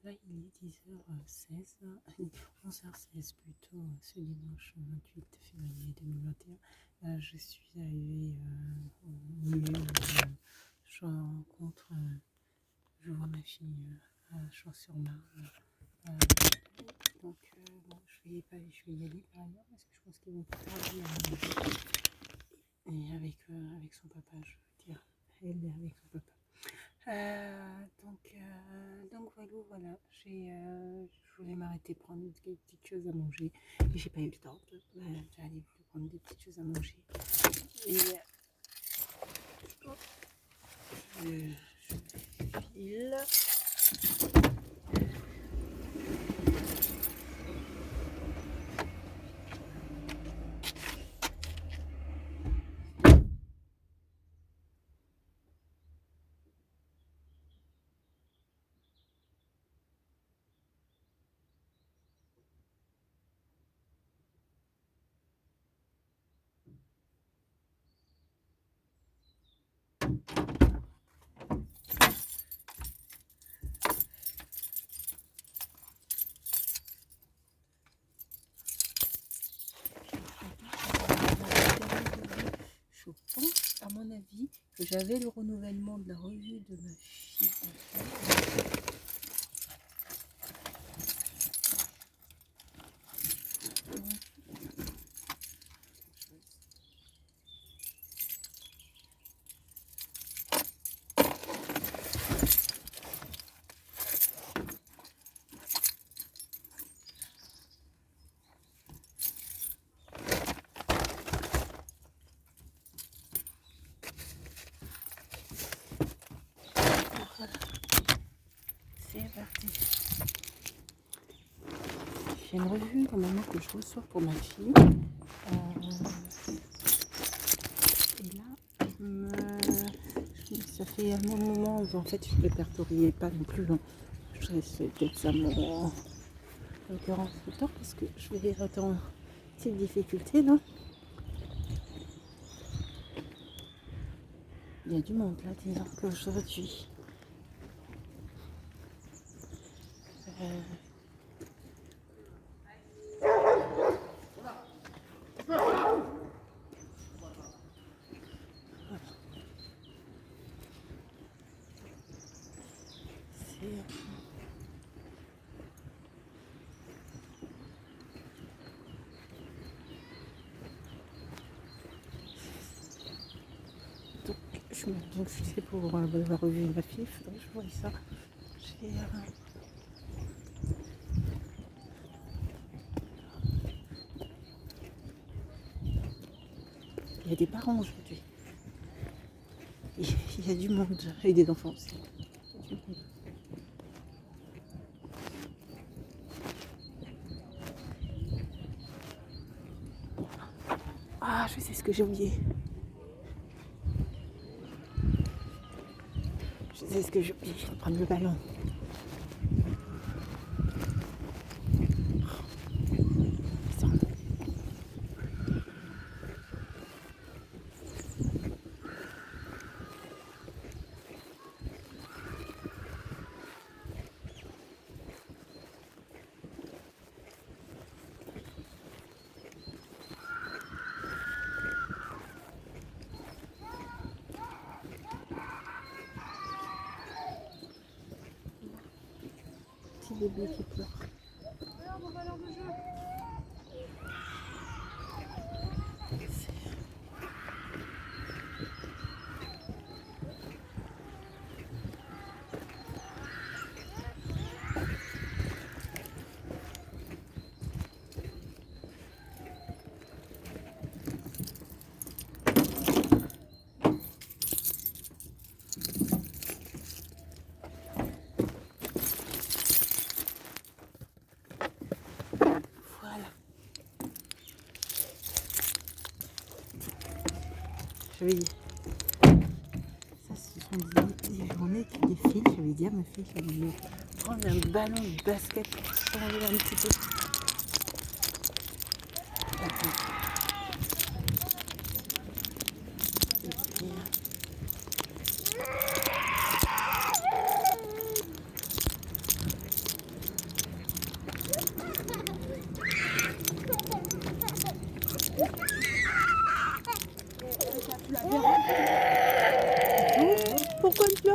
Là, il est 10h16, 11h16 plutôt, ce dimanche 28 février 2021. Là, je suis arrivée au milieu, je rencontre, je vois ma fille à Champs-sur-Marne. Donc, bon, je vais y aller par ailleurs parce que je pense qu'ils vont tarder et avec son papa, je veux dire, elle est avec son papa. Donc voilà, je voulais m'arrêter prendre des petites choses à manger et j'ai pas eu le temps. J'allais prendre des petites choses à manger et je file. Je pense, à mon avis, que j'avais le renouvellement de la revue de ma fille. Voilà, c'est parti. J'ai une revue normalement que je reçois pour ma fille. Et là, ça fait un moment où en fait je ne répertoriais pas non plus. Je vais peut-être ça en l'occurrence tout le temps parce que je vais être en petite difficulté là. Il y a du monde là, disons qu'aujourd'hui. Donc je sais pour la revue de ma fille, il faudrait que je voie ça. Il y a des parents aujourd'hui. Il y a du monde et des enfants aussi. Ah, je sais ce que j'ai oublié. Je sais ce que j'ai oublié. Je vais prendre le ballon. Petit bébé qui pleure. Je vais dire, ça ce sont des journées qui défilent. Je vais dire à ma fille qu'elle me prendre un ballon de basket pour changer un petit peu.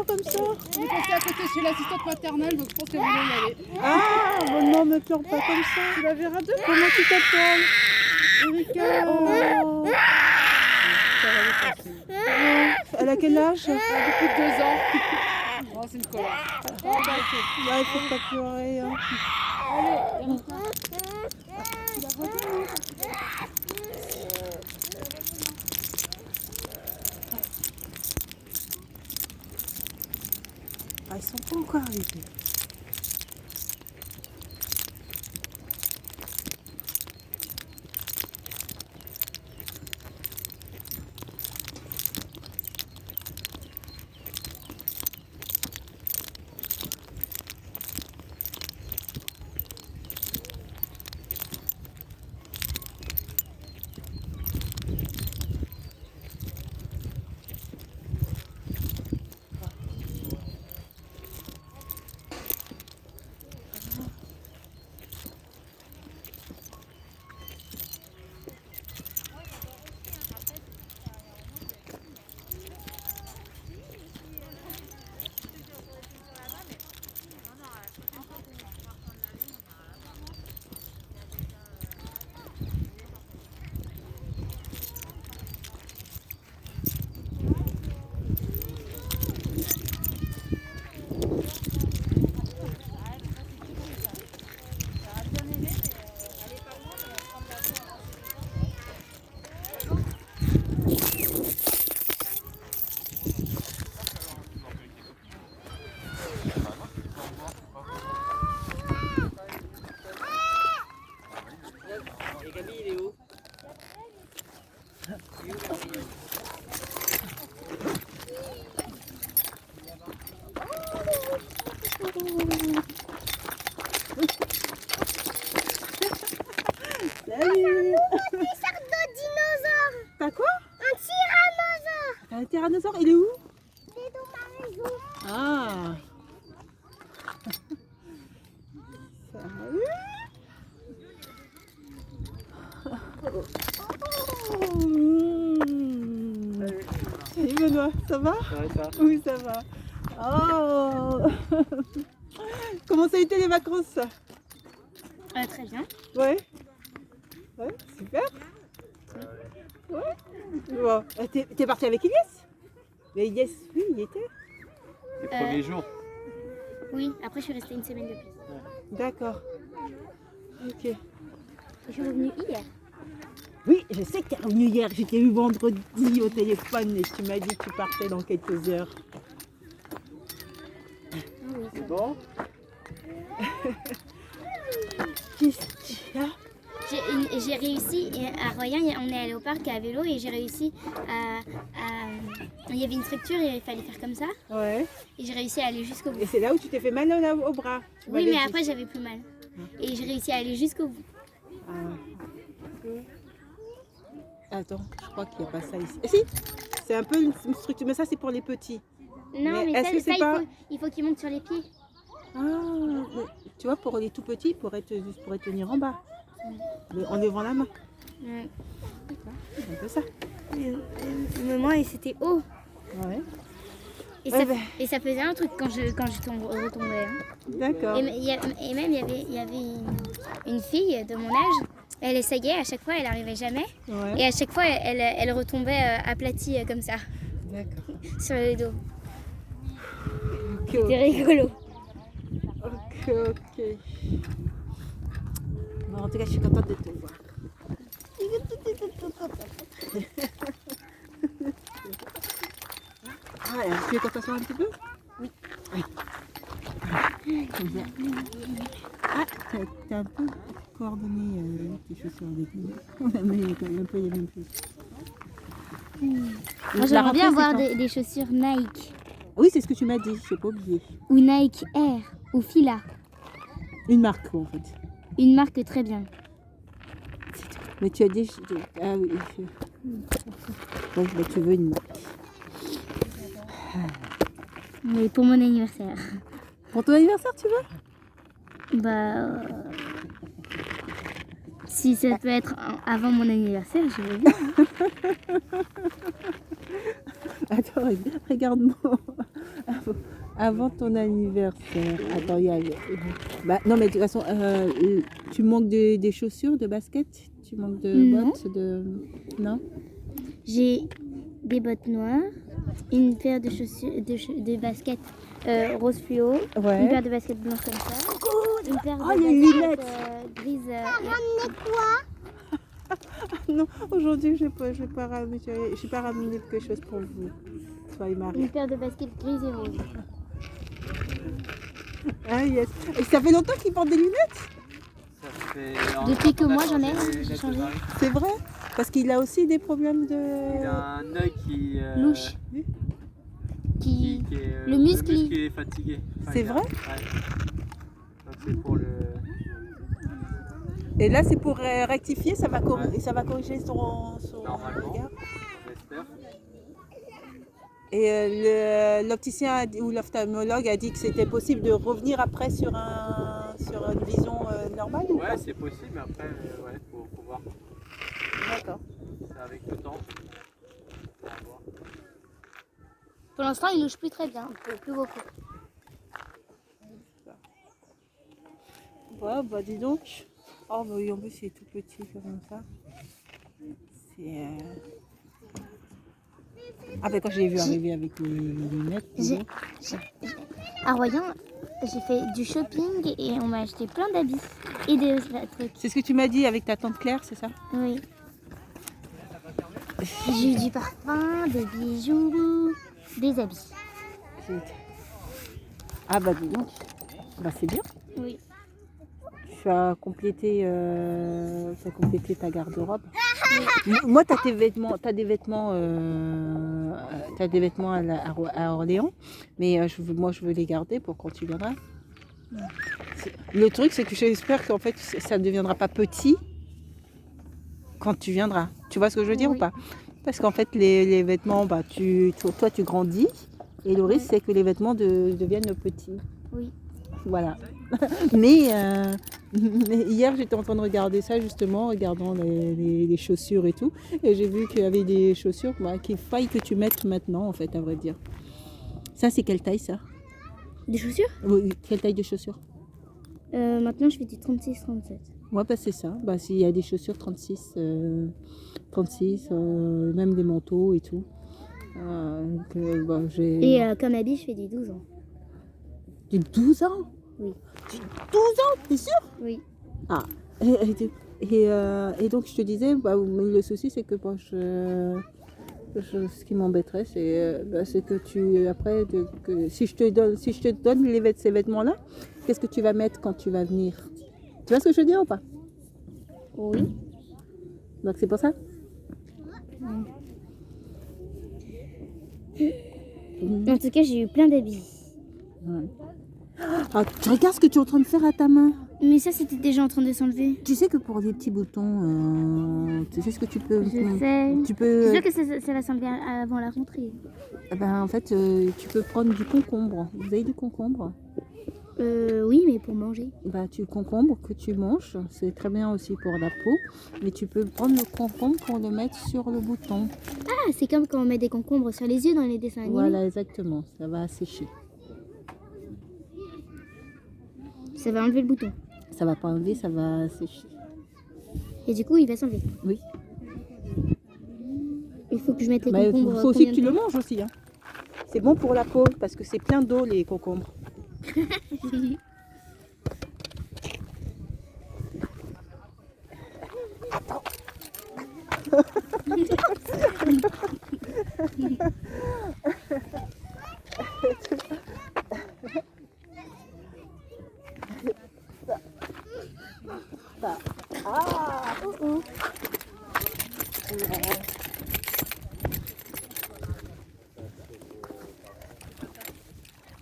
peur comme ça? On est passé à côté chez l'assistante maternelle, donc je pense qu'elle voulait y aller. Ah, bon, non, me pleure pas comme ça. Tu la verras deux. Comment tu t'appelles? Erika. Oh. Elle a quel âge? Depuis 2 ans. Oh, c'est une colère. Là, il faut pas pleurer. Hein. Allez, Erika. Ah, ils sont pas encore arrivés. Salut! T'as quoi? Un tyrannosaure. T'as un tyrannosaure? Il est où? Il est dans ma maison. Ah! Salut! Salut Benoît, ça va? Oui, ça va. Oh! Comment ça a été les vacances? Très bien. Ouais. Ouais, super. Ouais. Bon. T'es parti avec Ilyes? Mais Ilyes, oui, il y était. Les premiers jours. Oui, après je suis restée une semaine de plus. D'accord. Ok. Je suis revenue hier. Oui, je sais que t'es revenu hier. Je t'ai eu vendredi au téléphone et tu m'as dit que tu partais dans quelques heures. Oui, C'est bon? Qu'est-ce qu'il y a? j'ai réussi à Royan, on est allé au parc à vélo et j'ai réussi il y avait une structure et il fallait faire comme ça Ouais. et j'ai réussi à aller jusqu'au bout. Et c'est là où tu t'es fait mal au bras. tu Oui, m'avais mais dit. après j'avais plus mal et j'ai réussi à aller jusqu'au bout. Ah. Attends, je crois qu'il n'y a pas ça ici. Eh si, c'est un peu une structure, mais ça c'est pour les petits. Non, Mais mais est-ce que c'est pas- il faut qu'il monte sur les pieds. Ah, mais tu vois, pour les tout petits, ils pourraient tenir en bas. Mais en levant la main. Ouais. C'est un peu ça. Le moment et c'était haut. Ouais. Et, Ouais, ça, ben. et ça faisait un truc quand je retombais. Hein. D'accord. Et même il y avait une fille de mon âge, elle essayait, à chaque fois elle n'arrivait jamais. Ouais. Et à chaque fois elle retombait aplatie comme ça, D'accord. sur le dos. Ok, C'était rigolo. ok. Bon, en tout cas, je suis contente de te voir. Ah, tu veux qu'on s'assoie un petit peu? Oui. Comme ça. Ah, t'as un peu coordonné tes chaussures avec nous. On a mis quand même un peu les mêmes choses. Moi j'aimerais bien avoir des chaussures Nike. Oui, c'est ce que tu m'as dit, je n'ai pas oublié. Ou Nike Air, ou Fila. Une marque, quoi, en fait. Une marque très bien. Mais tu as dit... Ah oui. Donc, bah, tu veux une marque. Mais pour mon anniversaire. Pour ton anniversaire, tu veux? Bah... si ça peut être avant mon anniversaire, je veux bien. Attends, regarde-moi. Avant ton anniversaire. Attends, il y a. Bah, non, mais de toute façon, tu manques des chaussures, de basket? Tu manques de Non. bottes, de. Non? J'ai des bottes noires, une paire de chaussures, de baskets rose fluo, une Ouais. paire de baskets blanches comme ça, une paire de Oh, les lunettes. baskets grises. Non, aujourd'hui, je n'ai pas ramené quelque chose pour vous. Toi et Marie. Une paire de baskets grises et roses. Ah, yes. Et ça fait longtemps qu'il porte des lunettes? Ça fait Depuis que moi, j'en ai, changé les j'ai lunettes de changé. Marie. C'est vrai? Parce qu'il a aussi des problèmes Il de. a un œil qui. Louche. Qui est, Le muscle, il est fatigué. C'est il a- vrai? Ouais. Donc c'est pour le. Et là, c'est pour rectifier, ça va, Ouais. ça va corriger son Normalement. regard. J'espère. Et l'opticien ou l'ophtalmologue a dit que c'était possible de revenir après sur une vision normale ou Ouais, pas? c'est possible, mais après, ouais, faut voir. D'accord. C'est avec le temps. On va voir. Pour l'instant, il louche plus très bien, plus beaucoup. Ouais, bah dis donc. Oh, bah oui, en plus, il est tout petit comme ça. C'est. Ah, ben quand je l'ai vu arriver avec les lunettes. dis donc. À Royan, j'ai fait du shopping et on m'a acheté plein d'habits et des trucs. C'est ce que tu m'as dit avec ta tante Claire, c'est ça? Oui. J'ai eu du parfum, des bijoux, des habits. Ah, bah dis donc. Bah c'est bien. Oui. Tu as complété ta garde-robe. Moi, tu as des vêtements à Orléans, mais moi, je veux les garder pour quand tu viendras. Le truc, c'est que j'espère qu'en fait, ça ne deviendra pas petit quand tu viendras. Tu vois ce que je veux dire Oui. ou pas? Parce qu'en fait, les vêtements, bah, toi, tu grandis, et le risque, c'est que les vêtements deviennent petits. Oui. Voilà. Mais hier, j'étais en train de regarder ça, justement, regardant les chaussures et tout. Et j'ai vu qu'il y avait des chaussures qu'il faille que tu mettes maintenant, en fait, à vrai dire. Ça, c'est quelle taille, ça? Des chaussures? Oui, quelle taille de chaussures? Maintenant, je fais du 36-37. Ouais, bah, c'est ça. Bah, s'il y a des chaussures 36, même des manteaux et tout. Bah, j'ai Et comme habit, je fais du 12 ans. 12 ans? Oui. 12 ans, t'es sûr? Oui. Ah, et donc je te disais, bah, mais le souci c'est que bon, ce qui m'embêterait, c'est que si je te donne ces vêtements-là, qu'est-ce que tu vas mettre quand tu vas venir? Tu vois ce que je veux dire ou pas? Oui. Donc c'est pour ça? En tout cas, j'ai eu plein d'habits. Ouais. Ah, tu regardes ce que tu es en train de faire à ta main. Mais ça, c'était déjà en train de s'enlever. Tu sais que pour les petits boutons, tu sais ce que tu peux. Je sais. Tu peux. C'est sûr que ça va s'enlever avant la rentrée. Ben, en fait, tu peux prendre du concombre. Vous avez du concombre? Oui, mais pour manger. Bah, tu concombre que tu manges, c'est très bien aussi pour la peau, mais tu peux prendre le concombre pour le mettre sur le bouton. Ah, c'est comme quand on met des concombres sur les yeux dans les dessins animés. Voilà, exactement, ça va sécher. Ça va enlever le bouton. Ça va pas enlever, ça va sécher. Et du coup, il va s'enlever. Oui. Il faut que je mette les Mais il concombres. faut aussi combien que tu de le temps? manges aussi. Hein. C'est bon pour la peau parce que c'est plein d'eau les concombres. Ah,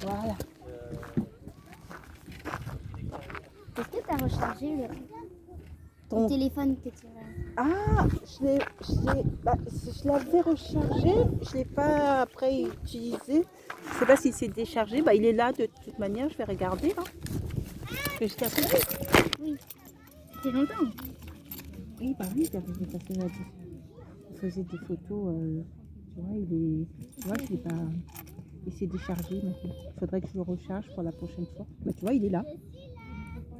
Voilà. Est-ce que tu as rechargé le Ton- téléphone que tu as? Ah, je l'avais rechargé, je ne l'ai pas après utilisé. Je ne sais pas s'il s'est déchargé. Bah, il est là de toute manière, je vais regarder. Là. Jusqu'à après. Oui. Ça fait longtemps. Oui, bah oui, il faisait des photos. Tu vois, tu vois, je l'ai pas. Et c'est déchargé maintenant. Il faudrait que je le recharge pour la prochaine fois. Mais tu vois, il est là.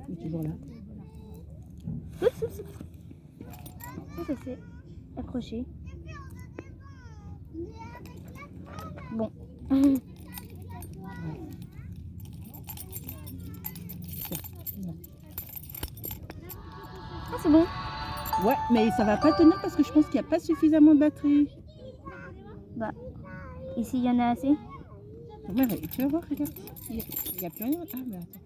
Il est toujours là. Oups, oups, oups. Ça c'est accroché. Bon. Ah, c'est bon. Ouais, mais ça va pas tenir parce que je pense qu'il n'y a pas suffisamment de batterie. Bah, ici il y en a assez. Ouais, tu vas voir, regarde. Il n'y a plus rien. Ah, mais attends.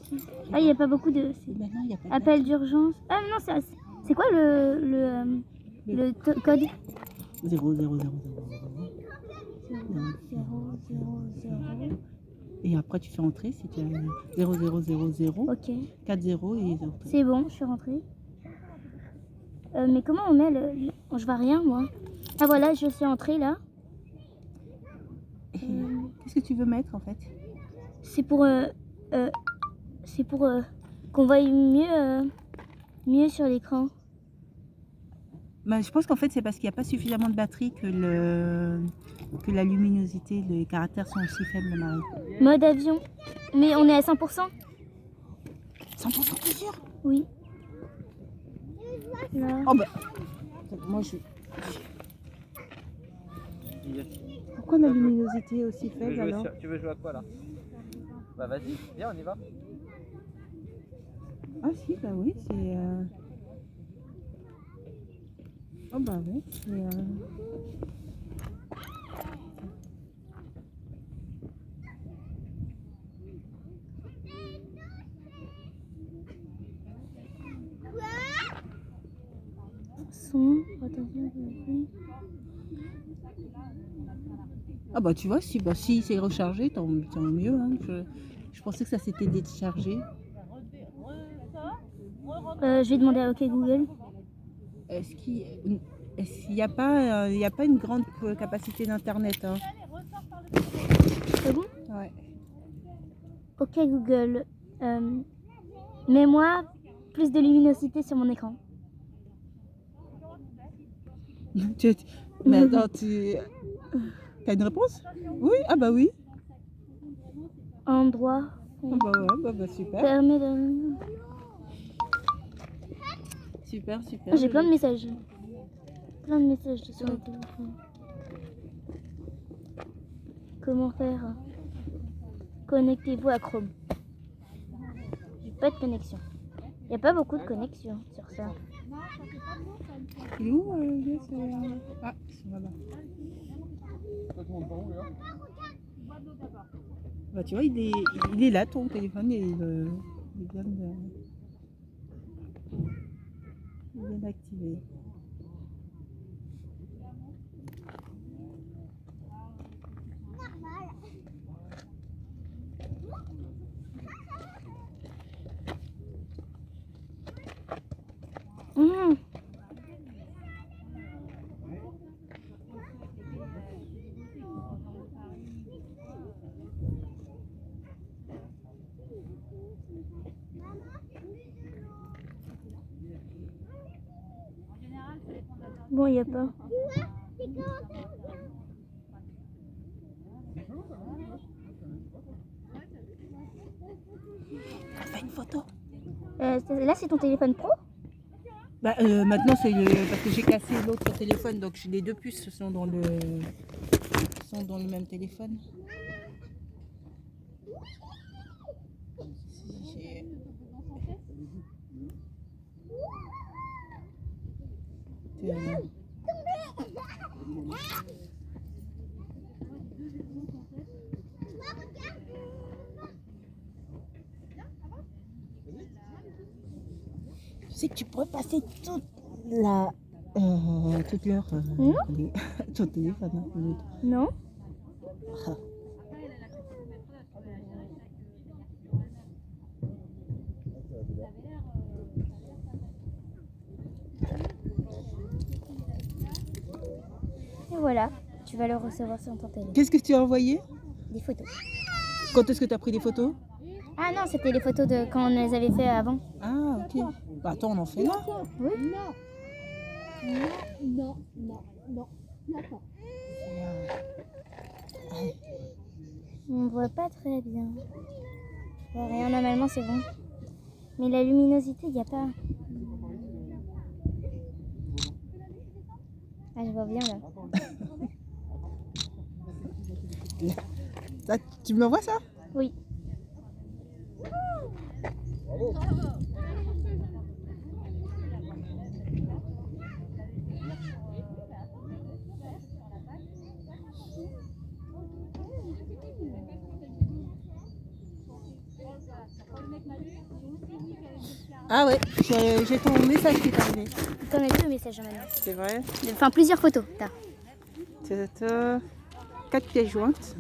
Si. Ah, il n'y a pas beaucoup de. Et maintenant, il n'y a pas de Appel d'urgence. Ah non, c'est quoi le code 0, 0, 0, 0. 0. Et après, tu fais entrer si tu as 0, 0, 0, 0, Ok, 4, 0 et 0. c'est bon, je suis rentrée. Mais comment on met je vois rien moi. Ah voilà, je suis entrée là. Qu'est-ce que tu veux mettre en fait? C'est pour qu'on voie mieux sur l'écran. Bah, je pense qu'en fait, c'est parce qu'il n'y a pas suffisamment de batterie que la luminosité, les caractères sont aussi faibles, Marie. Mode avion. Mais on est à 100%? 100% t'es sûr? Oui. Là. Oh bah, moi je... Pourquoi la luminosité est aussi faible alors? Tu veux jouer à quoi là? Bah vas-y, viens, on y va. Ah si, bah oui, c'est... Oh bah oui, c'est... Son. Attention. Ah bah tu vois, si c'est rechargé, tant mieux. Hein. Je pensais que ça s'était déchargé. Je vais demander à OK Google. Est-ce qu'il n'y a pas, une grande capacité d'internet hein? C'est bon? Ouais. OK Google. Mets-moi plus de luminosité sur mon écran. Mais attends, t'as une réponse? Oui, ah bah oui. Endroit. Ah bah ouais, bah super. Permet de... Super, super. J'ai plein de messages. Plein de messages sur le téléphone. Comment faire? Connectez-vous à Chrome. J'ai pas de connexion. Il n'y a pas beaucoup de connexion sur ça. Il est où Yes, Ah, ils sont là-bas. Bah tu vois, il est là ton téléphone et il vient d'activer. Mmh. Bon, il n'y a pas. Fais une photo. Là, c'est ton téléphone pro? Bah, maintenant, c'est parce que j'ai cassé l'autre téléphone, donc les deux puces sont dans le même téléphone. Tu sais que tu pourrais passer toute l'heure ton téléphone. Hein, Non. ah. Et voilà, tu vas le recevoir sur ton téléphone. Qu'est-ce que tu as envoyé? Des photos. Quand est-ce que tu as pris des photos? Ah non, c'était les photos de quand on les avait fait avant. Ah, ok. Bah, attends, on en fait là. Oui. Non. Attends. On voit pas très bien. Je vois rien, normalement c'est bon. Mais la luminosité, il n'y a pas. Ah, je vois bien là. Ça, tu me l'envoies ça? Oui. Ah ouais, j'ai ton message qui est arrivé. T'en as deux messages maintenant. C'est vrai. Enfin, plusieurs photos. T'as. C'est 4 pièces jointes.